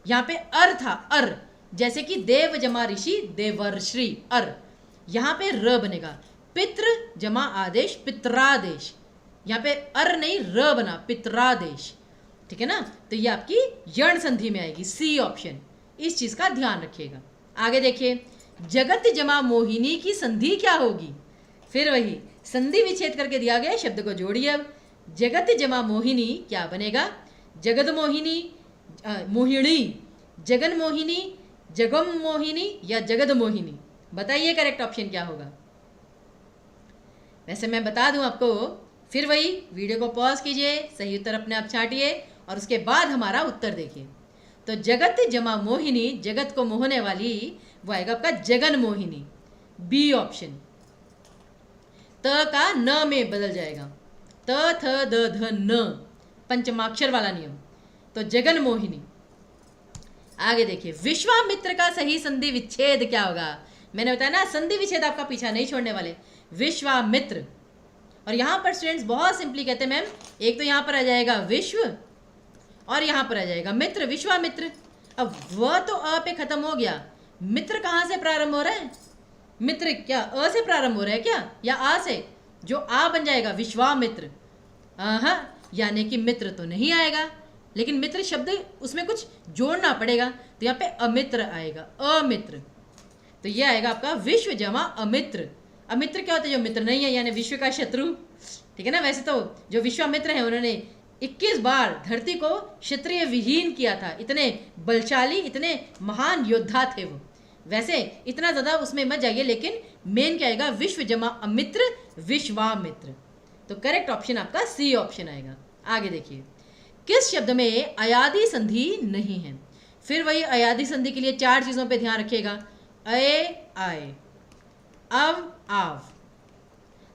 यहाँ पे अर था, अर, जैसे कि देव जमा ऋषि देवर्षि, अर, यहाँ पे र बनेगा। पितृ जमा आदेश पित्रादेश, यहाँ पे अर नहीं र बना, पित्रादेश, ठीक है ना। तो ये आपकी यण संधि में आएगी, सी ऑप्शन, इस चीज का ध्यान रखिएगा। आगे देखिए, जगत जमा मोहिनी की संधि क्या होगी? फिर वही संधि विच्छेद करके दिया गया, शब्द को जोड़िए। अब जगत जमा मोहिनी क्या बनेगा? जगत मोहिनी, मोहिणी, जगन मोहिनी, जगम मोहिनी या जगद मोहिनी? बताइए करेक्ट ऑप्शन क्या होगा? वैसे मैं बता दूं आपको, फिर वही वीडियो को पॉज कीजिए, सही उत्तर अपने आप छांटिए, और उसके बाद हमारा उत्तर देखिए। तो जगत जमा मोहिनी, जगत को मोहने वाली, वो आएगा आपका जगन मोहिनी, बी ऑप्शन। त का न में बदल जाएगा, त थ द ध न, पंचमाक्षर वाला नियम, तो जगन मोहिनी। आगे देखिए, विश्वामित्र का सही संधि विच्छेद क्या होगा? मैंने बताया ना, संधि विच्छेद आपका पीछा नहीं छोड़ने वाले। विश्वामित्र, और यहां पर स्टूडेंट्स बहुत सिंपली कहते हैं मैम, एक तो यहां पर आ जाएगा विश्व, और यहां पर आ जाएगा मित्र, विश्वामित्र। अब वह तो अ पे खत्म हो गया, मित्र कहां से प्रारंभ हो रहा है? मित्र क्या अ से प्रारंभ हो रहा है क्या, या आ से? जो आ बन जाएगा विश्वामित्र। हाँ, यानी कि मित्र तो नहीं आएगा, लेकिन मित्र शब्द उसमें कुछ जोड़ना पड़ेगा, तो यहाँ पे अमित्र आएगा, अमित्र। तो ये आएगा आपका विश्व जमा अमित्र। अमित्र क्या होता है? जो मित्र नहीं है, यानी विश्व का शत्रु, ठीक है ना। वैसे तो जो विश्वामित्र है, उन्होंने 21 बार धरती को क्षत्रिय विहीन किया था, इतने बलशाली, इतने महान योद्धा थे वो। वैसे इतना ज़्यादा उसमें मत जाइए, लेकिन मेन क्या आएगा, विश्व जमा अमित्र विश्वामित्र। तो करेक्ट ऑप्शन आपका सी ऑप्शन आएगा। आगे देखिए, किस शब्द में अयादी संधि नहीं है? फिर वही अयादी संधि के लिए 4 चीज़ों पे ध्यान रखिएगा, अये आए, अव आव।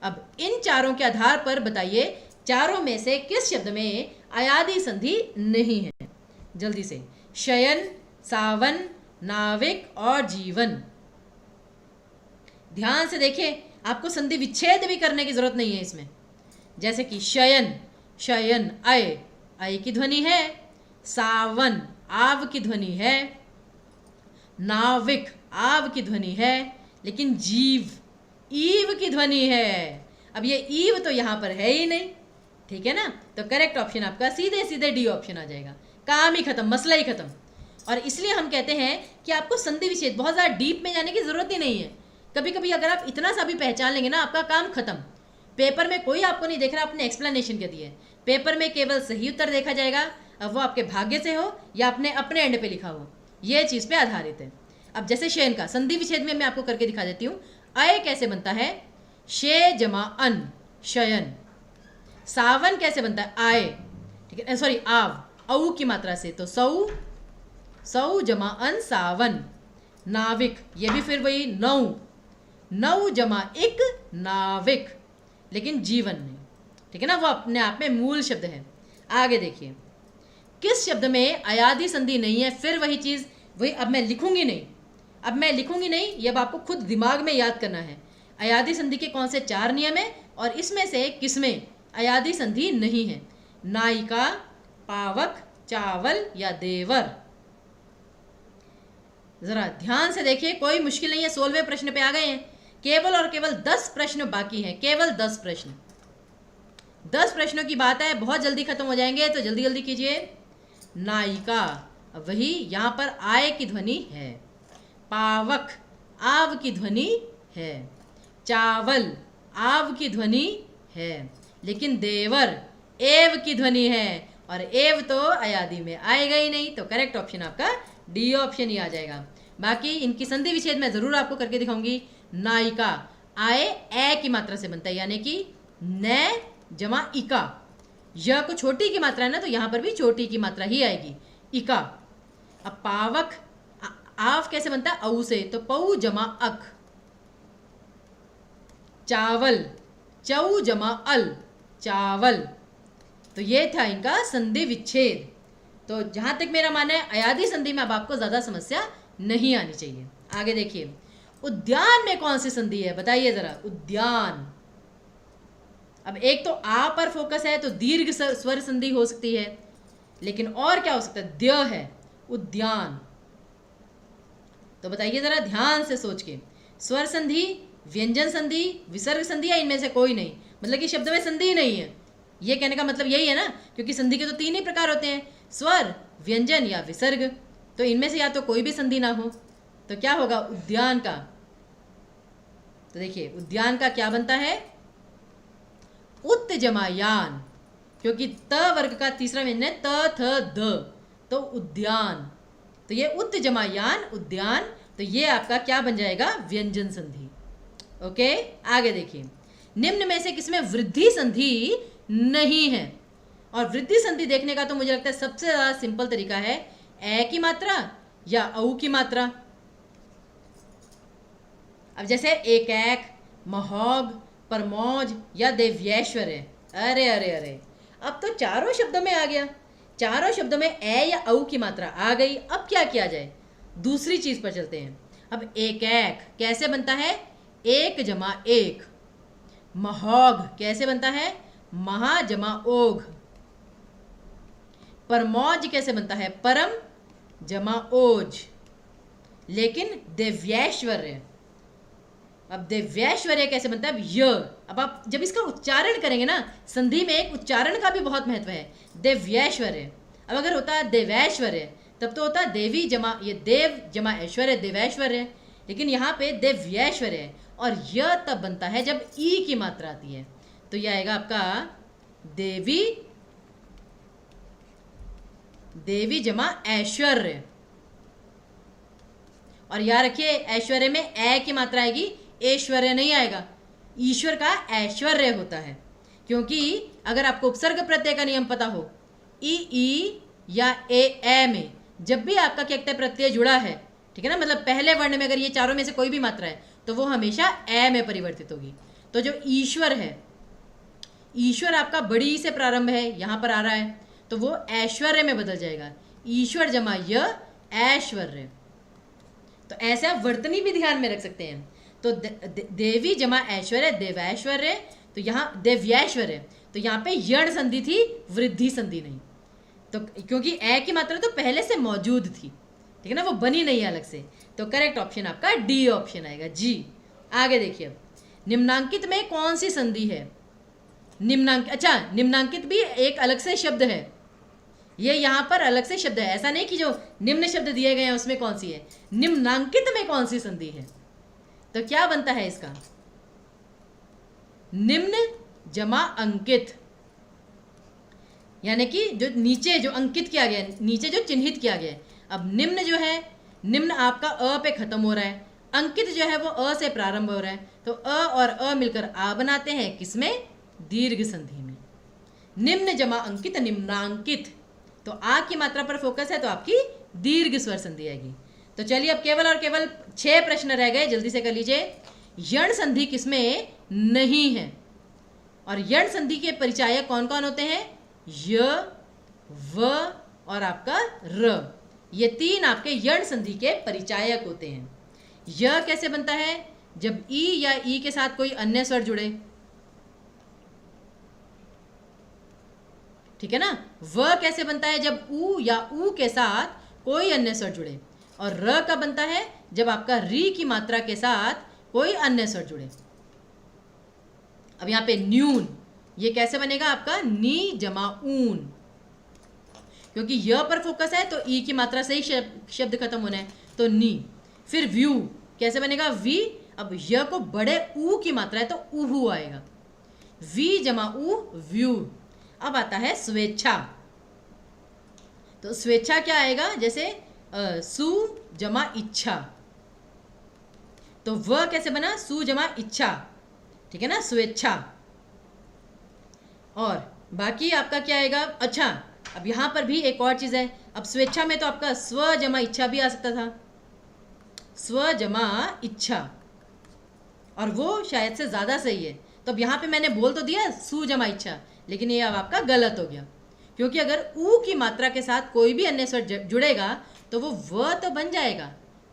अब इन चारों के आधार पर बताइए, चारों में से किस शब्द में अयादी संधि नहीं है? जल्दी से, शयन, सावन, नाविक और जीवन। ध्यान से देखिए, आपको संधि विच्छेद भी करने की जरूरत नहीं है इसमें। जैसे कि शयन, शयन अय, अय की ध्वनि है। सावन, आव की ध्वनि है। नाविक, आव की ध्वनि है, लेकिन जीव, ईव की ध्वनि है। अब ये ईव तो यहाँ पर है ही नहीं, ठीक है ना? तो करेक्ट ऑप्शन आपका सीधे सीधे डी ऑप्शन आ जाएगा। काम ही खत्म, मसला ही खत्म। और इसलिए हम कहते हैं कि आपको संधि विच्छेद बहुत ज़्यादा डीप में जाने की ज़रूरत ही नहीं है। कभी कभी अगर आप इतना सा भी पहचान लेंगे ना, आपका काम खत्म। पेपर में कोई आपको नहीं देख रहा, आपने एक्सप्लेनेशन क्या दी है। पेपर में केवल सही उत्तर देखा जाएगा, अब वो आपके भाग्य से हो या आपने अपने एंड पे लिखा हो, ये चीज़ पे आधारित है। अब जैसे शयन का संधि विच्छेद में मैं आपको करके दिखा देती हूँ। अय कैसे बनता है? शे जमा अन, शयन। सावन कैसे बनता है? आय, ठीक है, सॉरी आव, औ की मात्रा से, तो सौ, सौ जमा अन सावन। नाविक, ये भी फिर वही नौ, नौ जमा इक नाविक, लेकिन जीवन नहीं, ठीक है ना? वो अपने आप में मूल शब्द है। आगे देखिए, किस शब्द में अयादी संधि नहीं है? फिर वही चीज़, वही। अब मैं लिखूंगी नहीं, अब मैं लिखूंगी नहीं, ये अब आपको खुद दिमाग में याद करना है। अयादी संधि के कौन से 4 नियम है और इसमें से किसमें अयादी संधि नहीं है? नायिका, पावक, चावल या देवर। जरा ध्यान से देखिए, कोई मुश्किल नहीं है, 16वें प्रश्न पे आ गए हैं। केवल और केवल 10 प्रश्न बाकी हैं, केवल 10 प्रश्न। 10 प्रश्नों की बात है, बहुत जल्दी खत्म हो जाएंगे, तो जल्दी जल्दी कीजिए। नायिका, वही यहाँ पर आय की ध्वनि है। पावक, आव की ध्वनि है। चावल, आव की ध्वनि है, लेकिन देवर एव की ध्वनि है, और एव तो अयादी में आएगा ही नहीं। तो करेक्ट ऑप्शन आपका डी ऑप्शन ही आ जाएगा। बाकी इनकी संधि विच्छेद मैं ज़रूर आपको करके दिखाऊंगी। नायिका, आए ए की मात्रा से बनता है, यानी कि न जमा इका। यह को छोटी की मात्रा है ना, तो यहाँ पर भी छोटी की मात्रा ही आएगी, इका। अब पावक, आव कैसे बनता है? औ से, तो पौ जमा अक। चावल, चौ जमा अल, चावल। तो ये था इनका संधि विच्छेद। तो जहाँ तक मेरा मानना है, अयादी संधि में अब आपको ज़्यादा समस्या नहीं आनी चाहिए। आगे देखिए, उद्यान में कौन सी संधि है? बताइए ज़रा। उद्यान, अब एक तो आ पर फोकस है, तो दीर्घ स्वर संधि हो सकती है, लेकिन और क्या हो सकता है? द्य है, उद्यान। तो बताइए ज़रा ध्यान से सोच के, स्वर संधि, व्यंजन संधि, विसर्ग संधि, या इनमें से कोई नहीं? मतलब कि शब्द में संधि ही नहीं है, ये कहने का मतलब यही है ना, क्योंकि संधि के तो 3 ही प्रकार होते हैं, स्वर, व्यंजन या विसर्ग। तो इनमें से या तो कोई भी संधि ना हो, तो क्या होगा उद्यान का? तो देखिए, उद्यान का क्या बनता है? उत जमा यान, क्योंकि त वर्ग का तीसरा व्यंजन है त थ द, तो उद्यान। तो ये उत जमा यान, उद्यान। तो ये आपका क्या बन जाएगा? व्यंजन संधि। ओके, आगे देखिए, निम्न में से किसमें वृद्धि संधि नहीं है? और वृद्धि संधि देखने का तो मुझे लगता है सबसे ज़्यादा सिंपल तरीका है, ए की मात्रा या औ की मात्रा। अब जैसे एकैक, महोग, परमौज या देव्यैश्वर्य। अरे अरे अरे, अब तो चारों शब्दों में आ गया, चारों शब्दों में ए या औ की मात्रा आ गई। अब क्या किया जाए? दूसरी चीज पर चलते हैं। अब एकैक कैसे बनता है? एक जमा एक। महोग कैसे बनता है? महा जमा ओघ। परमौज कैसे बनता है? परम जमा ओज। लेकिन दिव्यैश्वर्य, अब दिव्यैश्वर्य कैसे बनता है? अब य। अब आप जब इसका उच्चारण करेंगे ना, संधि में एक उच्चारण का भी बहुत महत्व है। दिव्यैश्वर्य, अब अगर होता है देवैश्वर्य, तब तो होता है देवी जमा, ये देव जमा ऐश्वर्य, देवैश्वर्य। लेकिन यहाँ पे दिव्यैश्वर्य, और यह तब बनता है जब ई की मात्रा आती है। तो यह आएगा आपका देवी, देवी जमा ऐश्वर्य। और याद रखिए ऐश्वर्य में ए की मात्रा आएगी, ऐश्वर्य नहीं आएगा। ईश्वर का ऐश्वर्य होता है, क्योंकि अगर आपको उपसर्ग प्रत्यय का नियम पता हो, ई या ए में जब भी आपका क्या कहते हैं प्रत्यय जुड़ा है, ठीक है ना, मतलब पहले वर्ण में अगर ये चारों में से कोई भी मात्रा है तो वो हमेशा ए में परिवर्तित होगी। तो जो ईश्वर है, ईश्वर आपका बड़ी से प्रारंभ है, यहाँ पर आ रहा है, तो वो ऐश्वर्य में बदल जाएगा। ईश्वर जमा य ऐश्वर्य। तो ऐसे आप वर्तनी भी ध्यान में रख सकते हैं। तो देवी जमा ऐश्वर्य देवैश्वर्य, तो यहाँ देव्यैश्वर्य, तो यहाँ पे यण संधि थी, वृद्धि संधि नहीं। तो क्योंकि ए की मात्रा तो पहले से मौजूद थी, ठीक है ना, वो बनी नहीं अलग से। तो करेक्ट ऑप्शन आपका डी ऑप्शन आएगा जी। आगे देखिए, अब निम्नांकित में कौन सी संधि है? निम्नांकित भी एक अलग से शब्द है, ये यहाँ पर अलग से शब्द है, ऐसा नहीं कि जो निम्न शब्द दिए गए हैं उसमें कौन सी है। निम्नांकित में कौन सी संधि है? तो क्या बनता है इसका? निम्न जमा अंकित, यानी कि जो नीचे जो अंकित किया गया, नीचे जो चिन्हित किया गया है। अब निम्न जो है, निम्न आपका अ पे खत्म हो रहा है, अंकित जो है वो अ से प्रारंभ हो रहा है, तो अ और अ मिलकर आ बनाते हैं, किसमें? दीर्घ संधि में। निम्न जमा अंकित निम्नांकित, तो आ की मात्रा पर फोकस है तो आपकी दीर्घ स्वर संधि आएगी। तो चलिए अब केवल और केवल 6 प्रश्न रह गए, जल्दी से कर लीजिए। यण संधि किसमें नहीं है? और यण संधि के परिचायक कौन कौन होते हैं? य, व और आपका र, ये 3 आपके यण संधि के परिचायक होते हैं। य कैसे बनता है? जब ई या ई के साथ कोई अन्य स्वर जुड़े, ठीक है ना। व कैसे बनता है? जब ऊ या ऊ के साथ कोई अन्य स्वर जुड़े। और र का बनता है जब आपका री की मात्रा के साथ कोई अन्य स्वर जुड़े। अब यहाँ पे न्यून, ये कैसे बनेगा आपका? नी जमा ऊन, क्योंकि य पर फोकस है तो ई की मात्रा से ही शब्द खत्म होना है, तो नी। फिर व्यू कैसे बनेगा? वी, अब य को बड़े ऊ की मात्रा है तो उहू आएगा, वी जमा ऊ व्यू। अब आता है स्वेच्छा, तो स्वेच्छा क्या आएगा? जैसे सु जमा इच्छा, तो वह कैसे बना? सु जमा इच्छा, ठीक है ना, स्वेच्छा। और बाकी आपका क्या आएगा? अच्छा, अब यहाँ पर भी एक और चीज़ है। अब स्वेच्छा में तो आपका स्व जमा इच्छा भी आ सकता था, स्व जमा इच्छा, और वो शायद से ज़्यादा सही है। तो अब यहाँ पे मैंने बोल तो दिया सु जमा इच्छा, लेकिन ये अब आपका गलत हो गया, क्योंकि अगर ऊ की मात्रा के साथ कोई भी अन्य स्वर जुड़ेगा तो वो व तो बन जाएगा,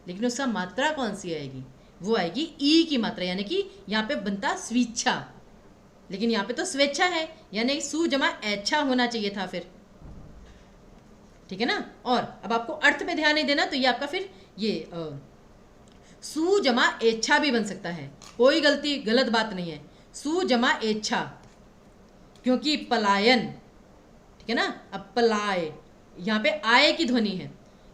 लेकिन उसका मात्रा कौन सी आएगी? वो आएगी ई की मात्रा, यानी कि यहाँ पे बनता स्वेच्छा, लेकिन यहाँ पे तो स्वेच्छा है, यानी सु जमा ऐच्छा होना चाहिए था फिर, ठीक है ना। और अब आपको अर्थ पे ध्यान नहीं देना, तो ये आपका फिर ये सु जमा ऐच्छा भी बन सकता है, कोई गलत बात नहीं है। सु जमा ऐच्छा, क्योंकि पलायन, ठीक है ना। अब पलाय, यहाँ पे आय की ध्वनि है,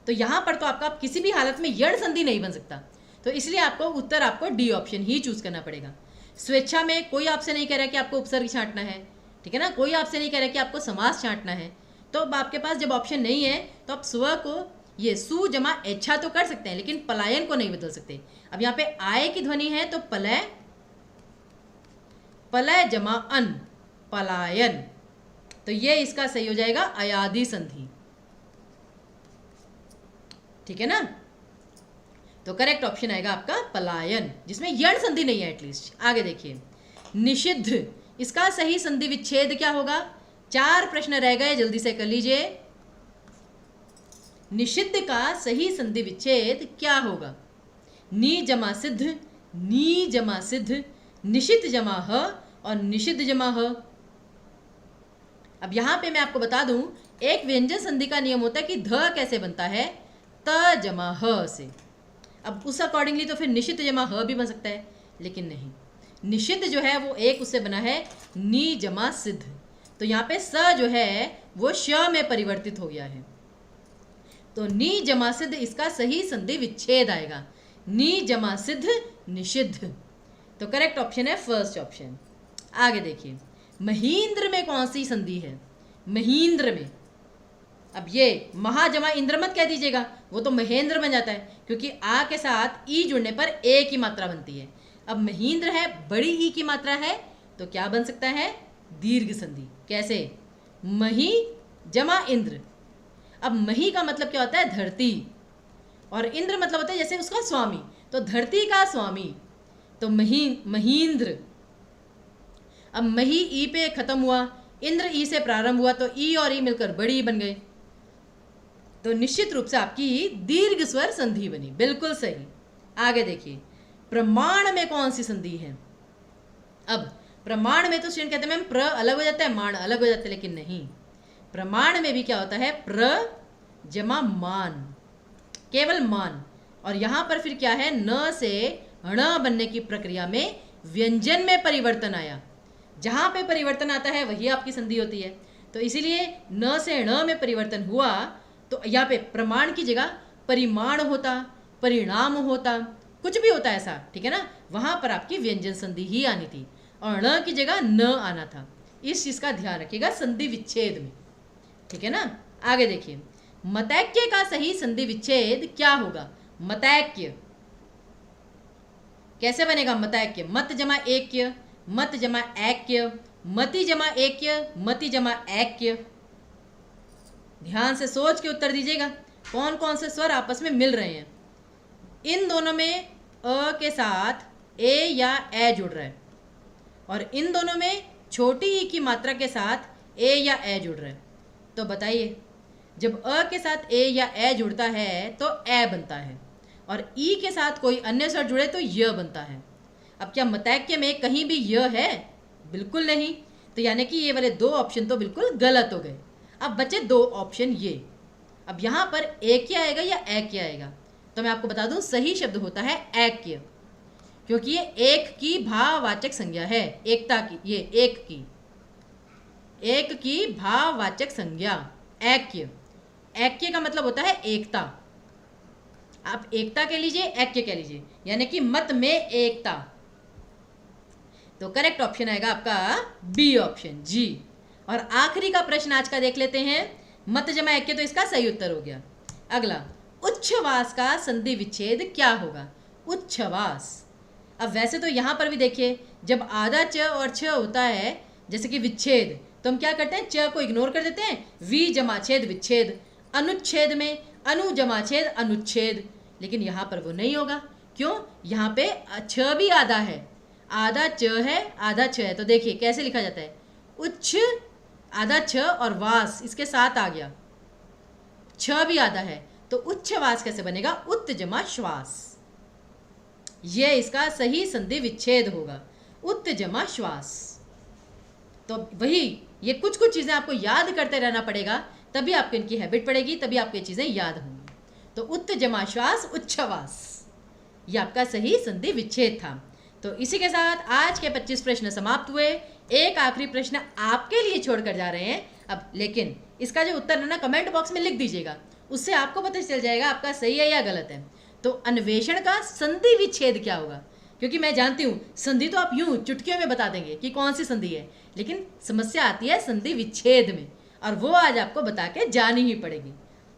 तो यहाँ पर तो आपका किसी भी हालत में यण संधि नहीं बन सकता, तो इसलिए आपको उत्तर आपको डी ऑप्शन ही चूज करना पड़ेगा। स्वेच्छा में कोई आपसे नहीं कह रहा कि आपको उपसर्ग छांटना है, ठीक है ना, कोई आपसे नहीं कह रहा कि आपको समास छांटना है। तो अब आपके पास जब ऑप्शन नहीं है तो आप स्व को ये सु जमा ऐच्छा तो कर सकते हैं, लेकिन पलायन को नहीं बदल सकते। अब यहाँ पे आय की ध्वनि है तो पलय, पलय जमा अन, पलायन, तो ये इसका सही हो जाएगा अयादि संधि, ठीक है ना। तो करेक्ट ऑप्शन आएगा आपका पलायन, जिसमें यण संधि नहीं है एटलीस्ट। आगे देखिए, निषिद्ध, इसका सही संधि विच्छेद क्या होगा? 4 प्रश्न रह गए, जल्दी से कर लीजिए। निषिद्ध का सही संधि विच्छेद क्या होगा? नी जमा सिद्ध, नी जमा सिद्ध, निषिद्ध जमा ह और निषिद्ध जमा ह। अब यहां पे मैं आपको बता दूं, एक व्यंजन संधि का नियम होता है कि ध कैसे बनता है? त जमा ह से। अब उस अकॉर्डिंगली तो फिर निषिद्ध जमा ह भी बन सकता है, लेकिन नहीं, निषिद्ध जो है वो एक उससे बना है नी जमा सिद्ध, तो यहाँ पे स जो है वो श में परिवर्तित हो गया है, तो नी जमा सिद्ध इसका सही संधि विच्छेद आएगा, नी जमा सिद्ध निषिद्ध। तो करेक्ट ऑप्शन है फर्स्ट ऑप्शन। आगे देखिए, महींद्र में कौन सी संधि है? महींद्र में, अब ये महा जमा इंद्र मत कह दीजिएगा, वो तो महेंद्र बन जाता है, क्योंकि आ के साथ ई जुड़ने पर ए की मात्रा बनती है। अब महेंद्र है, बड़ी ई की मात्रा है, तो क्या बन सकता है? दीर्घ संधि। कैसे? मही जमा इंद्र। अब मही का मतलब क्या होता है? धरती, और इंद्र मतलब होता है जैसे उसका स्वामी, तो धरती का स्वामी, तो महींद्र। अब मही ई पे खत्म हुआ, इंद्र ई से प्रारंभ हुआ, तो ई और ई मिलकर बड़ी ई बन गए, तो निश्चित रूप से आपकी दीर्घ स्वर संधि बनी। बिल्कुल सही। आगे देखिए, प्रमाण में कौन सी संधि है? अब प्रमाण में तो स्टूडेंट कहते हैं मैम प्र अलग हो जाता है, मान अलग हो जाता है, लेकिन नहीं, प्रमाण में भी क्या होता है? प्र जमा मान, केवल मान। और यहां पर फिर क्या है? न से ण बनने की प्रक्रिया में व्यंजन में परिवर्तन आया। जहां पे परिवर्तन आता है वही आपकी संधि होती है। तो इसीलिए न से ण में परिवर्तन हुआ, तो यहाँ पे प्रमाण की जगह परिमाण होता, परिणाम होता, कुछ भी होता ऐसा, ठीक है ना, वहां पर आपकी व्यंजन संधि ही आनी थी और ण की जगह न आना था। इस चीज का ध्यान रखिएगा संधि विच्छेद में, ठीक है ना। आगे देखिए, मतैक्य का सही संधि विच्छेद क्या होगा? मतैक्य कैसे बनेगा? मतैक्य मत जमा ऐक्य, मत जमा ऐक्य, मति जमा ऐक्य, मति जमा ऐक्य। ध्यान से सोच के उत्तर दीजिएगा, कौन कौन से स्वर आपस में मिल रहे हैं। इन दोनों में अ के साथ ए या ए जुड़ रहा है, और इन दोनों में छोटी ई की मात्रा के साथ ए या ए जुड़ रहा है। तो बताइए, जब अ के साथ ए या ए जुड़ता है तो ए बनता है, और ई के साथ कोई अन्य स्वर जुड़े तो य बनता है। अब क्या मतैक्य में कहीं भी य है? बिल्कुल नहीं। तो यानी कि ये वाले दो ऑप्शन तो बिल्कुल गलत हो गए। अब बचे दो ऑप्शन ये। अब यहाँ पर एक आएगा या ऐक्य आएगा? तो मैं आपको बता दूं, सही शब्द होता है ऐक्य, क्योंकि ये एक की भाववाचक संज्ञा है, एकता की, ये एक की भाववाचक संज्ञा ऐक्य। ऐक्य का मतलब होता है एकता। आप एकता कह लीजिए, ऐक्य कह लीजिए, यानी कि मत में एकता। तो करेक्ट ऑप्शन आएगा आपका बी ऑप्शन, जी। और आखिरी का प्रश्न आज का देख लेते हैं, मत जमा ऐक्य, तो इसका सही उत्तर हो गया। अगला, उच्छ्वास का संधि विच्छेद क्या होगा? उच्छ्वास। अब वैसे तो यहां पर भी देखिए, जब आधा च और छ होता है जैसे कि विच्छेद, तो हम क्या करते हैं? च को इग्नोर कर देते हैं, वी जमा छेद विच्छेद। अनुच्छेद में अनु जमा छेद अनुच्छेद, लेकिन यहां पर वो नहीं होगा। क्यों? यहां पे छ भी आधा है, आधा च है आधा छ है, तो देखिए कैसे लिखा जाता है, उच्च आधा छ और वास इसके साथ आ गया, छ भी आधा है, तो उच्छ्वास कैसे बनेगा? उत् जमा श्वास। ये इसका सही संधि विच्छेद होगा, उत् जमा श्वास। तो वही, ये कुछ कुछ चीजें आपको याद करते रहना पड़ेगा, तभी आपको इनकी हैबिट पड़ेगी, तभी आपको ये चीजें याद होंगी। तो उत् जमा श्वास उच्छ्वास, ये आपका सही संधि विच्छेद था। तो इसी के साथ आज के 25 प्रश्न समाप्त हुए। एक आखिरी प्रश्न आपके लिए छोड़कर जा रहे हैं अब, लेकिन इसका जो उत्तर है ना कमेंट बॉक्स में लिख दीजिएगा, उससे आपको पता चल जाएगा आपका सही है या गलत है। तो अन्वेषण का संधि विच्छेद क्या होगा? क्योंकि मैं जानती हूँ संधि तो आप यूं चुटकियों में बता देंगे कि कौन सी संधि है, लेकिन समस्या आती है संधि विच्छेद में, और वो आज आपको बता के जानी ही पड़ेगी।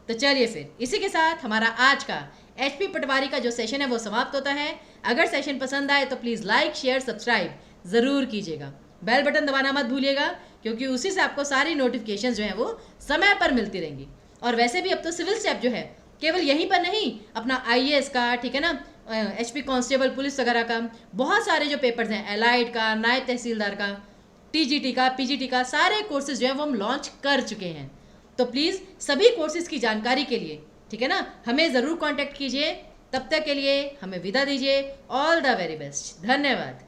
तो चलिए फिर इसी के साथ हमारा आज का एचपी पटवारी का जो सेशन है वो समाप्त होता है। अगर सेशन पसंद आए तो प्लीज़ लाइक शेयर सब्सक्राइब ज़रूर कीजिएगा, बेल बटन दबाना मत भूलिएगा, क्योंकि उसी से आपको सारी नोटिफिकेशंस जो हैं वो समय पर मिलती रहेंगी। और वैसे भी अब तो सिविल स्टेप जो है केवल यहीं पर नहीं, अपना आईएएस का, ठीक है ना, एचपी कांस्टेबल पुलिस वगैरह का, बहुत सारे जो पेपर्स हैं, एलाइड का, नायब तहसीलदार का, टीजीटी का, पीजीटी का, सारे कोर्सेज जो हैं वो हम लॉन्च कर चुके हैं। तो प्लीज़ सभी कोर्सेज की जानकारी के लिए, ठीक है ना, हमें ज़रूर कांटेक्ट कीजिए। तब तक के लिए हमें विदा दीजिए। All the very best. धन्यवाद।